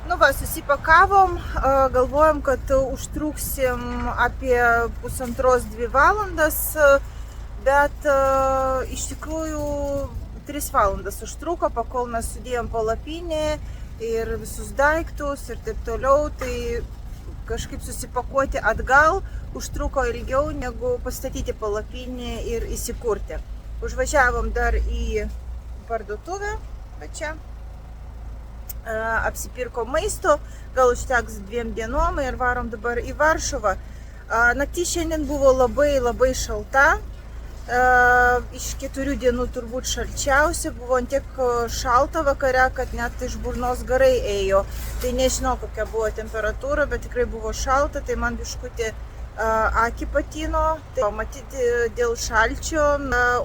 Nu va, susipakavom, galvojom, kad užtruksim apie 1,5–2 valandas, bet iš tikrųjų 3 valandas užtruko, pakol mes sudėjom palapinę ir visus daiktus ir taip toliau, tai kažkaip susipakuoti atgal užtruko ilgiau negu pastatyti palapinę ir įsikurti. Užvažiavom dar į parduotuvę, va čia, apsipirko maisto, gal užteks 2 dienom ir varom dabar į Varšuvą. Naktį šiandien buvo labai šalta. Iš 4 dienų turbūt šalčiausia, buvo tiek šalta vakare, kad net iš burnos garai ėjo. Tai nežinau, kokia buvo temperatūra, bet tikrai buvo šalta, tai man biškutį akį patino. Tai matyti dėl šalčio.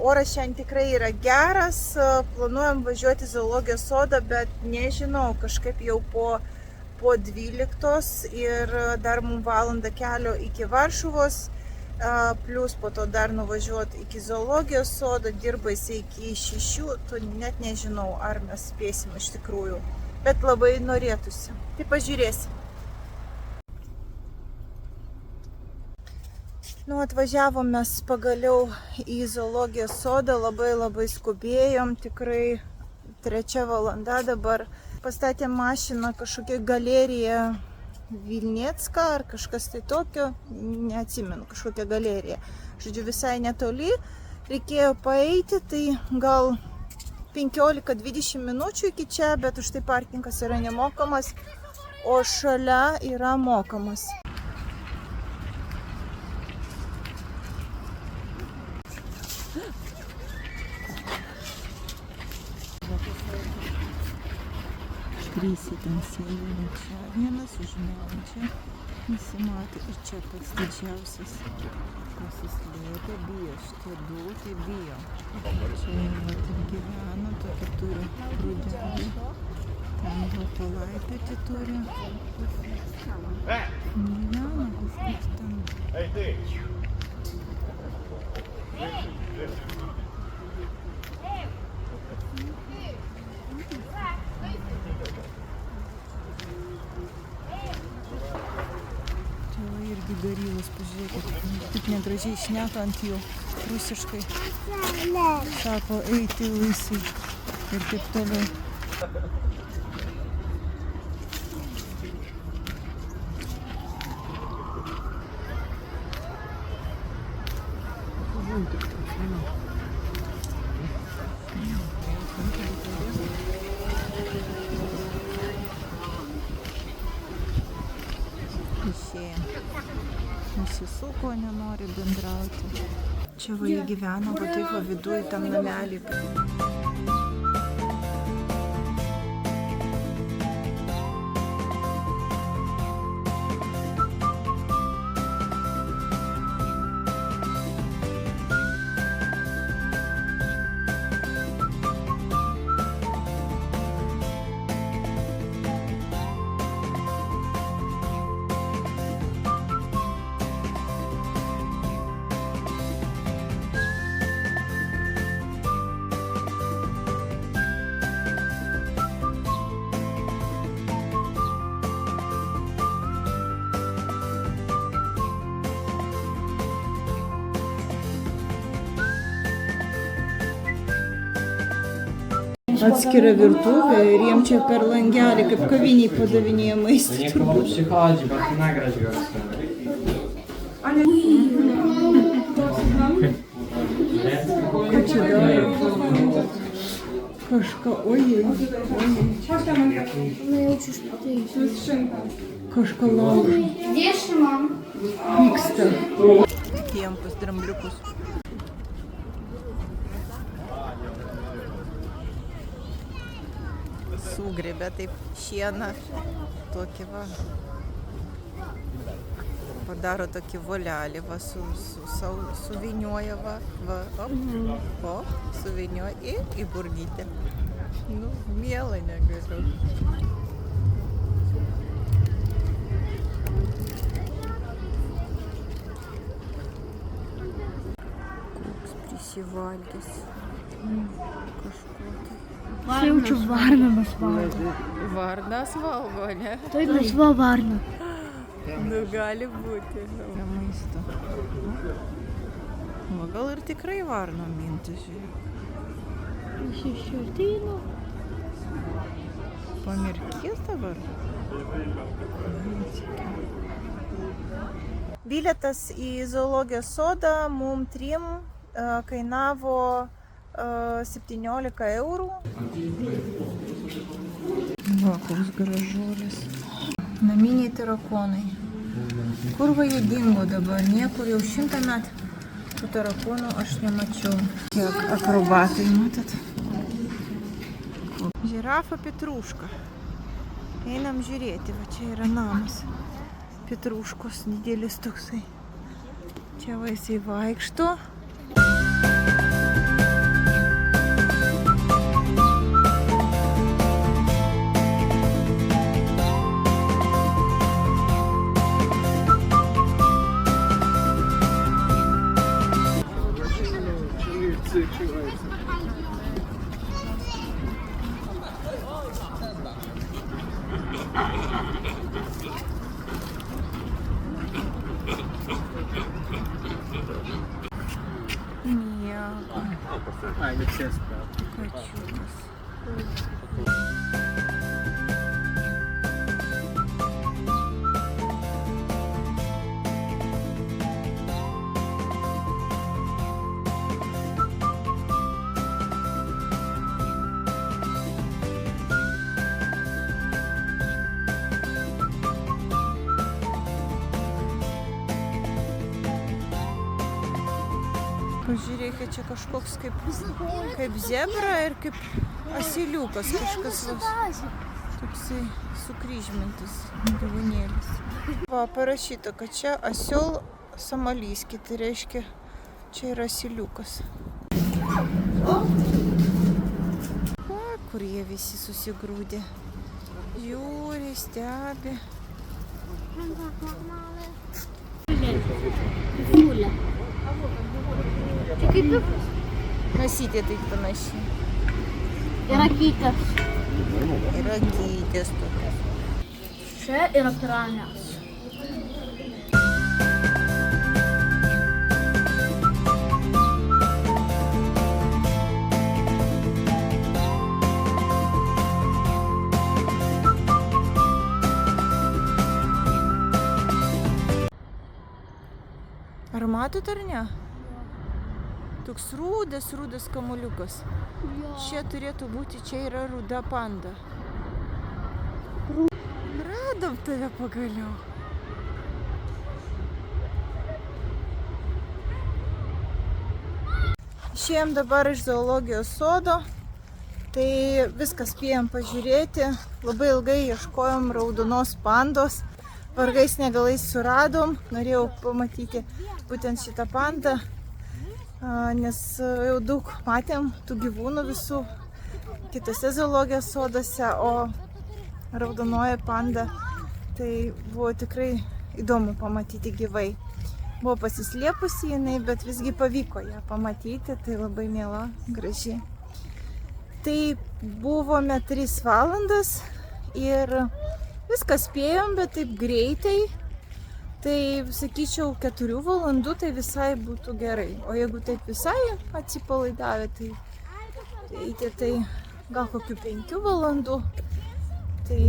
Oras šiandien tikrai yra geras, planuojam važiuoti į zoologijos sodą, bet nežinau, kažkaip jau po 12 ir dar mums valanda kelio iki Varšuvos. Plus po to dar nuvažiuoti iki zoologijos sodo, dirba jisai iki 6, to net nežinau, ar mes spėsim iš tikrųjų, bet labai norėtųsi. Tai pažiūrėsim. Nu, atvažiavom mes pagaliau į zoologijos sodą, labai skubėjom, tikrai 3 valanda dabar. Pastatėm mašiną kažkokią galeriją Vilniecka ar kažkas tai tokio, neatsimenu, kažkokia galerija. Žodžiu, visai netoli, reikėjo paeiti, tai gal 15–20 minučių iki čia, bet už tai parkingas yra nemokamas, o šalia yra mokamas. Krysiai ten sėdė, čia vienas užmelčia, nesimatė ir čia pats didžiausias, pasislėpė, bijo, šitie 2, tai bijo. Čia va taip gyvena, tokį turi rudelį, ten va palaipėti turi. Gyvena, kažkas ten. Garilas, pažiūrėkit, taip negražiai šneka ant jų rusiškai. Sako, eiti laisvai ir taip toliau. Išėjom. Nusisuko, nenori bendrauti. Čia va jie gyveno, va taip va viduj tam namelį. Atskira virtuvė ir jiem čia per langelį, kaip kaviniai padavinėja maistą. Przychodzi, bo chcę nagrać go. Ką čia daro? Kažką, ojej. Kažką laužo. Vyksta. Jiem pas drambliukus. Sugrėbė taip šieną, tokį va, padaro tokį volelį, va, suvynioja, suvynioja ir į burnytę. Nu, mielai negaliu. Koks prisivalgęs. Kažko tai. Čia jaučiu varną mes valgo. Varnas valgo, ne? Taip mes va varną. Nu, gali būti. Prie maisto. O gal ir tikrai varno mintis, žiūrėk. Šešiotinų. Pamirkės dabar. Bilietas į zoologijos sodą mum trim kainavo 17 eurų. Va, koks gražuolis. Naminiai tarakonai. Kur va jie dingo dabar? Niekur jau 100 metų. Tų tarakonų aš nemačiau. Kiek akrobatai, matot? Žirafa Petruška. Einam žiūrėti, va čia yra namas. Petruškos didelis toksai. Čia va jisai vaikšto. Nieko. Kačiukas. Pažiūrėkit, čia kažkoks kaip zebra ir kaip asiliukas kažkas toksai sukryžmintas gyvūnėlis. Va, parašyta, kad čia asiol somalyski, tai reiškia, čia yra asiliukas. O, kur jie visi susigrūdė. Žiūri, stebi. Fulė. Čia kaip ir Nasytė taip panašiai. yra kytas. Yra gytės tokios. Čia yra piranės. Ar matot ar ne? Toks rudas kamuoliukas. Čia turėtų būti, čia yra ruda panda. Radom tave pagaliau. Išėjom dabar iš zoologijos sodo. Tai viską spėjom pažiūrėti. Labai ilgai ieškojom raudonos pandos. Vargais negalais suradom. Norėjau pamatyti būtent šitą pandą. Nes jau daug matėm tų gyvūnų visų kitose zoologijos soduose, o raudonoji panda tai buvo tikrai įdomu pamatyti gyvai. Buvo pasislėpusi jinai, bet visgi pavyko ją pamatyti, tai labai miela, graži. Tai buvome 3 valandas ir viską spėjom, bet taip greitai. Tai sakyčiau, 4 valandų tai visai būtų gerai. O jeigu taip visai atsipalaidavę, tai gal kokių 5 valandų. Tai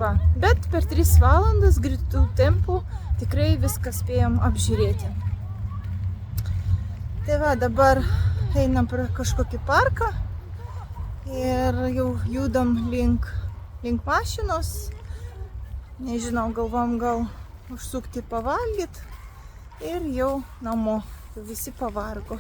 va. Bet per 3 valandas greitų tempų tikrai viską spėjom apžiūrėti. Tai va, dabar einam prie kažkokį parką ir jau judam link mašinos. Nežinau, galvom gal užsukti pavalgyt ir jau namo, visi pavargo.